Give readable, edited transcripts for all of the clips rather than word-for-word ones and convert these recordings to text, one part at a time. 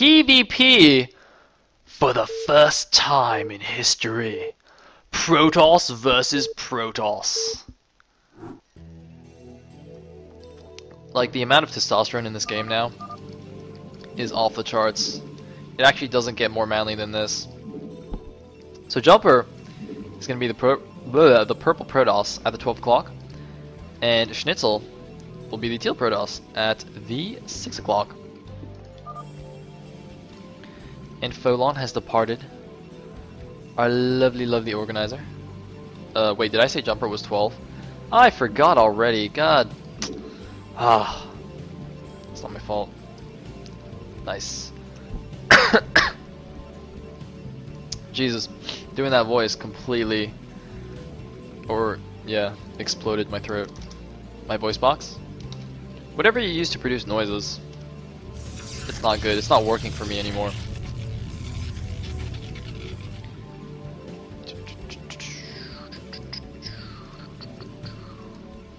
PvP for the first time in history. Protoss versus Protoss. Like, the amount of testosterone in this game now is off the charts. It actually doesn't get more manly than this. So Jumper is going to be the purple Protoss at the 12 o'clock, and Schnitzel will be the teal Protoss at the 6 o'clock. And Folon has departed. Our lovely, lovely organizer. Wait, did I say Jumper was 12? I forgot already. God. Ah. It's not my fault. Nice. Jesus. Doing that voice completely... exploded my throat. My voice box? Whatever you use to produce noises. It's not good. It's not working for me anymore.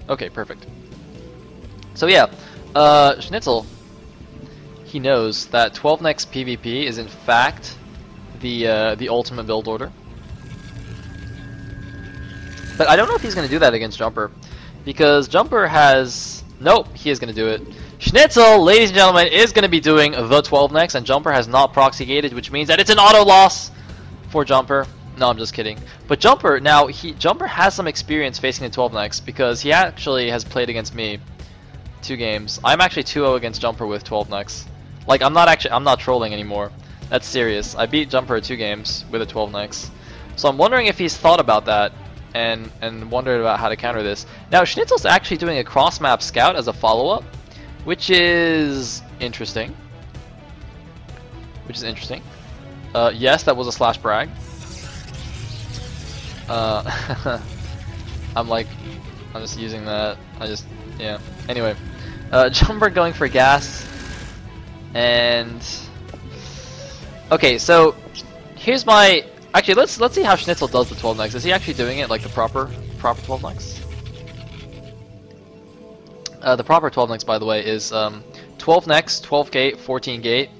Okay, perfect. So yeah, Schnitzel, he knows that 12 next PvP is in fact the ultimate build order. But I don't know if he's going to do that against Jumper, because Jumper has... Nope, he is going to do it. Schnitzel, ladies and gentlemen, is going to be doing the 12 next, and Jumper has not proxy gated, which means that it's an auto loss for Jumper. No, I'm just kidding. But Jumper, now, Jumper has some experience facing the 12 next, because he actually has played against me 2 games. I'm actually 2-0 against Jumper with 12 next. Like, I'm not trolling anymore. That's serious. I beat Jumper 2 games with a 12 next. So I'm wondering if he's thought about that and wondered about how to counter this. Now, Schnitzel's actually doing a cross-map scout as a follow-up, which is interesting. Yes, that was a slash brag. I'm just using that. Yeah. Anyway, Jumper going for gas, and okay. So here's my. Actually, let's see how Schnitzel does the 12 next. Is he actually doing it like the proper 12 next? The proper 12 next, by the way, is 12 next, 12 gate, 14 gate,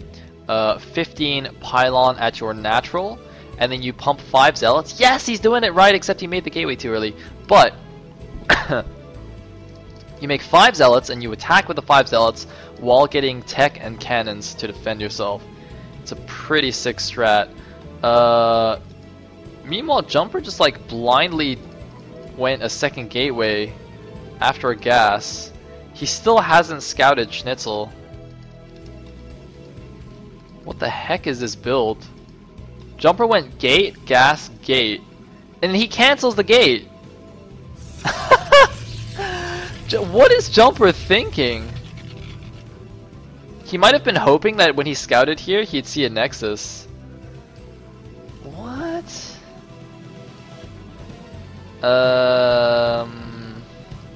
15 pylon at your natural. And then you pump 5 zealots. Yes, he's doing it right, except he made the gateway too early. But you make 5 zealots and you attack with the 5 zealots while getting tech and cannons to defend yourself. It's a pretty sick strat. Meanwhile, Jumper just like blindly went a second gateway after a gas. He still hasn't scouted Schnitzel. What the heck is this build? Jumper went gate, gas, gate, and he cancels the gate. What is Jumper thinking? He might have been hoping that when he scouted here, he'd see a Nexus. What?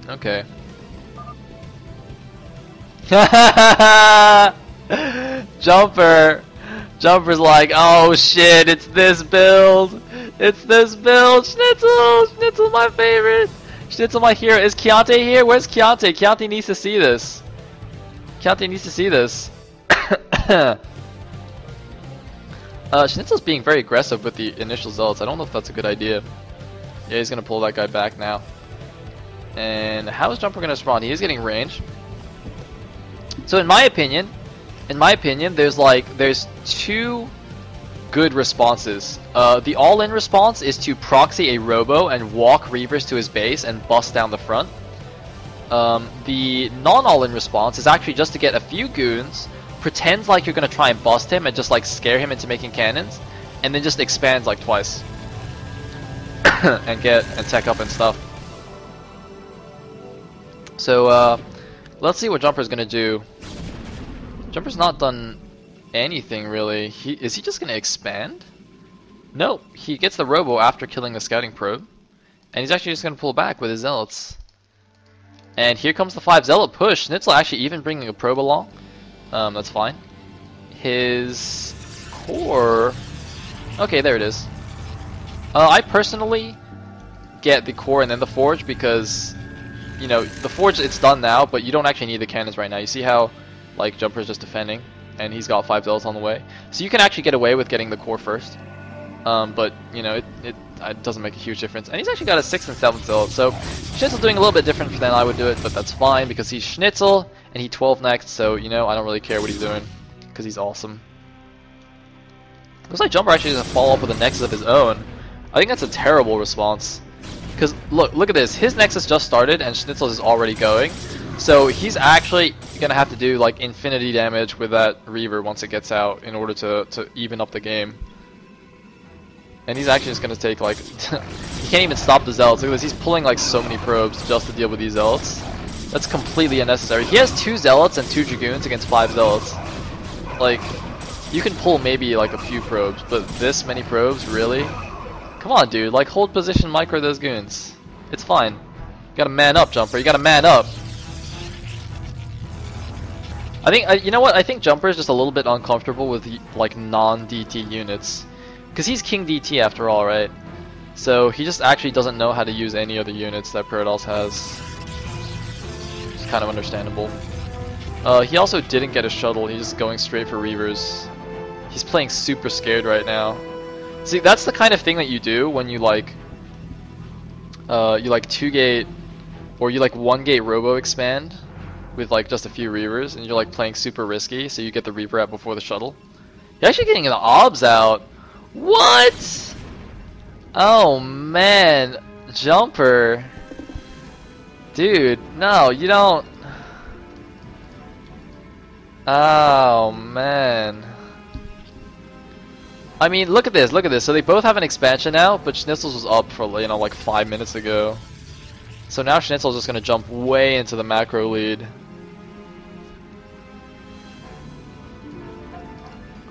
Okay. Jumper's like, oh shit, it's this build! It's this build! Schnitzel, my favorite! Schnitzel, my hero. Is Keontae here? Where's Keontae? Keontae needs to see this. Schnitzel's being very aggressive with the initial zealots. I don't know if that's a good idea. Yeah, he's gonna pull that guy back now. And how is Jumper gonna respond? He is getting range. So in my opinion, there's 2 good responses. The all-in response is to proxy a Robo and walk Reavers to his base and bust down the front. The non-all-in response is actually just to get a few goons, pretend like you're gonna try and bust him and just like scare him into making cannons, and then just expands like twice. and tech up and stuff. So let's see what Jumper's gonna do. Jumper's not done anything really. Is he just gonna expand? Nope, he gets the Robo after killing the scouting probe, and he's actually just gonna pull back with his zealots. And here comes the 5 zealot push. Schnitzel actually even bringing a probe along. That's fine. His core. Okay, there it is. I personally get the core and then the forge because, you know, the forge it's done now, but you don't actually need the cannons right now. You see how like Jumper's just defending. and he's got 5 zealots on the way. So you can actually get away with getting the core first. But, you know, it doesn't make a huge difference. And he's actually got a 6th and 7th zealot, so Schnitzel's doing a little bit different than I would do it, but that's fine, because he's Schnitzel, and he 12 next, so, you know, I don't really care what he's doing, because he's awesome. Looks like Jumper actually doesn't follow up with a Nexus of his own. I think that's a terrible response. Because, look at this, his Nexus just started, and Schnitzel is already going. So he's actually gonna have to do, like, infinity damage with that Reaver once it gets out, in order to even up the game. And he's actually just gonna take, like, he can't even stop the Zealots. Look at this, he's pulling, like, so many probes just to deal with these Zealots. That's completely unnecessary. He has 2 Zealots and 2 Dragoons against 5 Zealots. Like, you can pull maybe, like, a few probes, but this many probes, really? Come on, dude, like, hold position, micro those goons. It's fine. You gotta man up, Jumper, you gotta man up. I think, you know what, I think Jumper is just a little bit uncomfortable with, like, non-DT units. Because he's King DT after all, right? So he just actually doesn't know how to use any other units that Pyrodals has. It's kind of understandable. He also didn't get a shuttle, he's just going straight for Reavers. He's playing super scared right now. See, that's the kind of thing that you do when you like 2-gate or you like 1-gate robo expand with like just a few Reavers, and you're like playing super risky, so you get the Reaver out before the shuttle. You're actually getting the obs out. What? Oh man, Jumper. Dude, no, you don't. Oh man. I mean, look at this, look at this. So they both have an expansion now, but Schnitzel's was up for, you know, like 5 minutes ago. So now Schnitzel's just gonna jump way into the macro lead.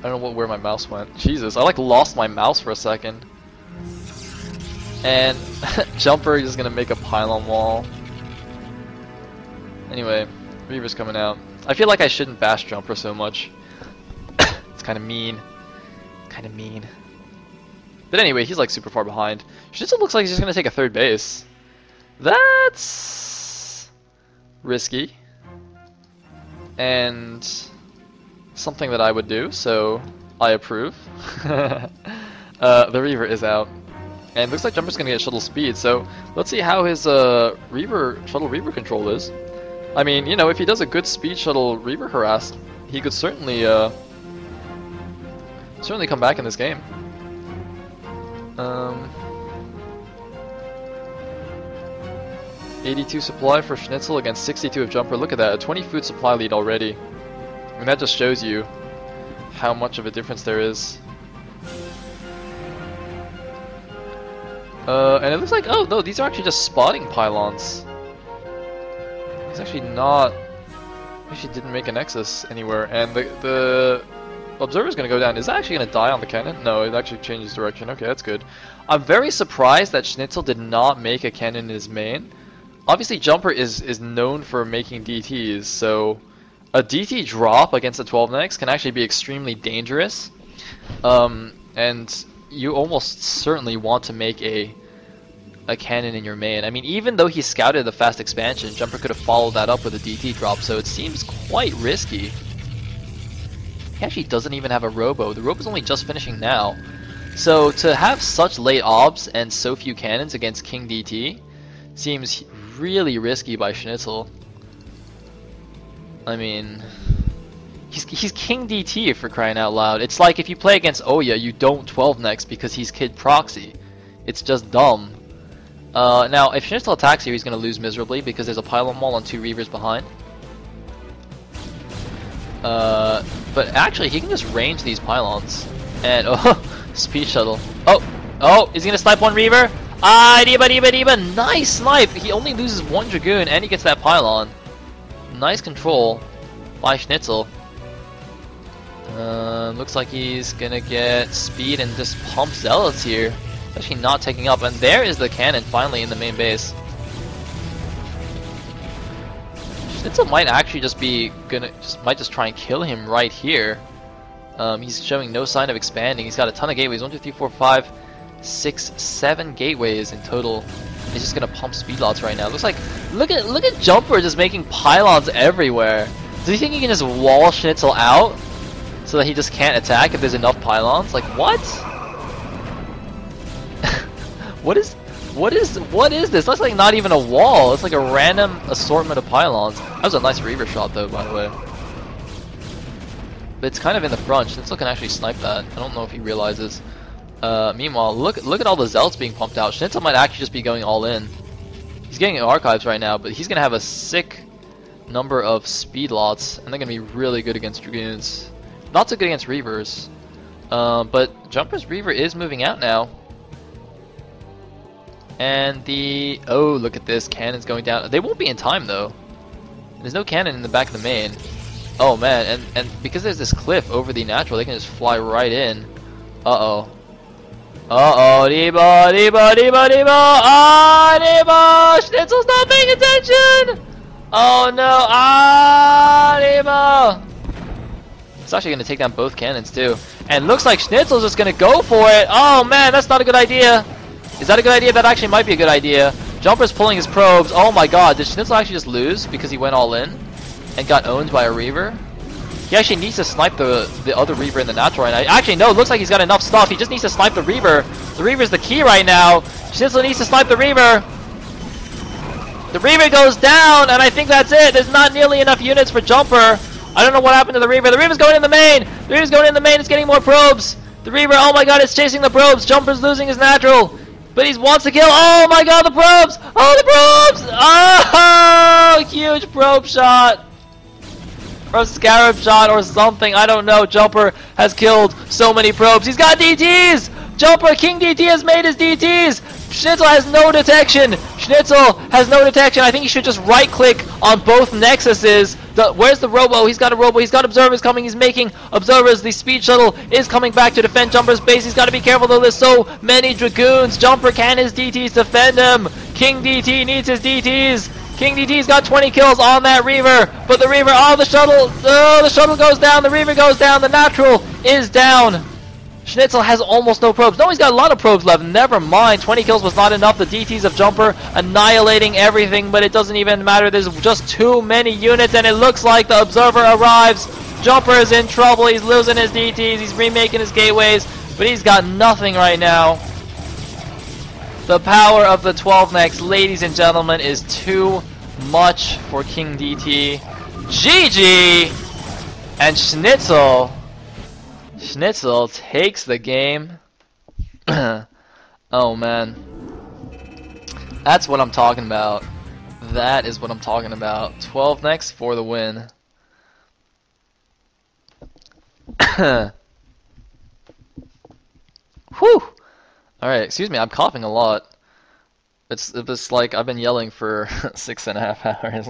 I don't know where my mouse went. Jesus, I like lost my mouse for a second. And Jumper is gonna make a pylon wall. Anyway, Reaver's coming out. I feel like I shouldn't bash Jumper so much. It's kind of mean. Kind of mean. But anyway, he's like super far behind. Schnitzel looks like he's just gonna take a 3rd base. That's risky. And something that I would do, so I approve. The Reaver is out. And looks like Jumper's gonna get shuttle speed, so let's see how his shuttle Reaver control is. I mean, you know, if he does a good speed shuttle Reaver harass, he could certainly come back in this game. 82 supply for Schnitzel against 62 of Jumper. Look at that, a 20 food supply lead already. And that just shows you how much of a difference there is. And it looks like, oh no, these are actually just spotting pylons. He's actually not, actually didn't make a Nexus anywhere, and the Observer's gonna go down. Is that actually gonna die on the cannon? No, it actually changes direction. Okay, that's good. I'm very surprised that Schnitzel did not make a cannon in his main. Obviously, Jumper is known for making DTs, so a DT drop against a 12 nex can actually be extremely dangerous. And you almost certainly want to make a cannon in your main. I mean, even though he scouted the fast expansion, Jumper could have followed that up with a DT drop, so it seems quite risky. He actually doesn't even have a robo. The robo's only just finishing now. So to have such late obs and so few cannons against King DT seems really risky by Schnitzel. I mean, he's King DT for crying out loud. It's like if you play against Oya, you don't 12 next because he's Kid Proxy. It's just dumb. Now, if Schnitzel attacks here, he's going to lose miserably because there's a pylon wall and 2 Reavers behind. But actually, he can just range these pylons. And, oh, speed shuttle. Oh, is he going to snipe 1 Reaver? Ah, Diba, nice snipe! He only loses 1 Dragoon and he gets that pylon. Nice control by Schnitzel. Looks like he's gonna get speed and just pump Zealots here. Actually not taking up, and there is the cannon finally in the main base. Schnitzel might actually just be might just try and kill him right here. He's showing no sign of expanding. He's got a ton of gateways. 1, 2, 3, 4, 5, 6, 7 gateways in total. He's just gonna pump speed lots right now. Looks like look at Jumper just making pylons everywhere. Do you think he can just wall Schnitzel out? so that he just can't attack if there's enough pylons. Like what? What is this? That's like not even a wall. It's like a random assortment of pylons. That was a nice Reaver shot though, by the way. But it's kind of in the front. Schnitzel can actually snipe that. I don't know if he realizes. Meanwhile, look at all the Zealots being pumped out. Schnitzel might actually just be going all in. He's getting archives right now, but he's gonna have a sick number of speed lots, and they're gonna be really good against Dragoons. Not so good against Reavers. But Jumper's Reaver is moving out now. And oh, look at this, cannon's going down. They won't be in time though. There's no cannon in the back of the main. Oh man, and because there's this cliff over the natural, they can just fly right in. Uh-oh. Uh-oh, Debo, Debo, Debo, Debo! Ah, Debo! Schnitzel's not paying attention! Oh no, ah, Debo! It's actually going to take down both cannons too. And looks like Schnitzel's just going to go for it. Oh man, that's not a good idea. Is that a good idea? That actually might be a good idea. Jumper's pulling his probes. Oh my god, did Schnitzel actually just lose because he went all in and got owned by a Reaver? He actually needs to snipe the other Reaver in the natural right now. Actually, no, it looks like he's got enough stuff. He just needs to snipe the Reaver. The Reaver's the key right now. Schnitzel needs to snipe the Reaver. The Reaver goes down, and I think that's it. There's not nearly enough units for Jumper. I don't know what happened to the Reaver. The Reaver's going in the main. The Reaver's going in the main. It's getting more probes. The Reaver, oh my god, it's chasing the probes. Jumper's losing his natural. But he wants to kill. Oh my god, the probes! Oh, the probes! Oh, huge probe shot. Or scarab shot or something. I don't know. Jumper has killed so many probes. He's got DTs! Jumper, King DT has made his DTs! Schnitzel has no detection. Schnitzel has no detection. I think he should just right-click on both Nexuses. Where's the Robo? He's got a Robo. He's got observers coming. He's making observers. The speed shuttle is coming back to defend Jumper's base. He's got to be careful though. There's so many Dragoons. Jumper can his DTs defend him. King DT needs his DTs. King DT's got 20 kills on that Reaver. But the Reaver, oh, the shuttle goes down. The Reaver goes down. The natural is down. Schnitzel has almost no probes. No, he's got a lot of probes left. Never mind. 20 kills was not enough. The DTs of Jumper annihilating everything, but it doesn't even matter. There's just too many units, and it looks like the Observer arrives. Jumper is in trouble. He's losing his DTs. He's remaking his gateways, but he's got nothing right now. The power of the 12 next, ladies and gentlemen, is too much for King DT. GG! And Schnitzel takes the game. Oh man. That's what I'm talking about. That is what I'm talking about. 12 next for the win. Whew! Alright, excuse me, I'm coughing a lot. It's like I've been yelling for 6.5 hours.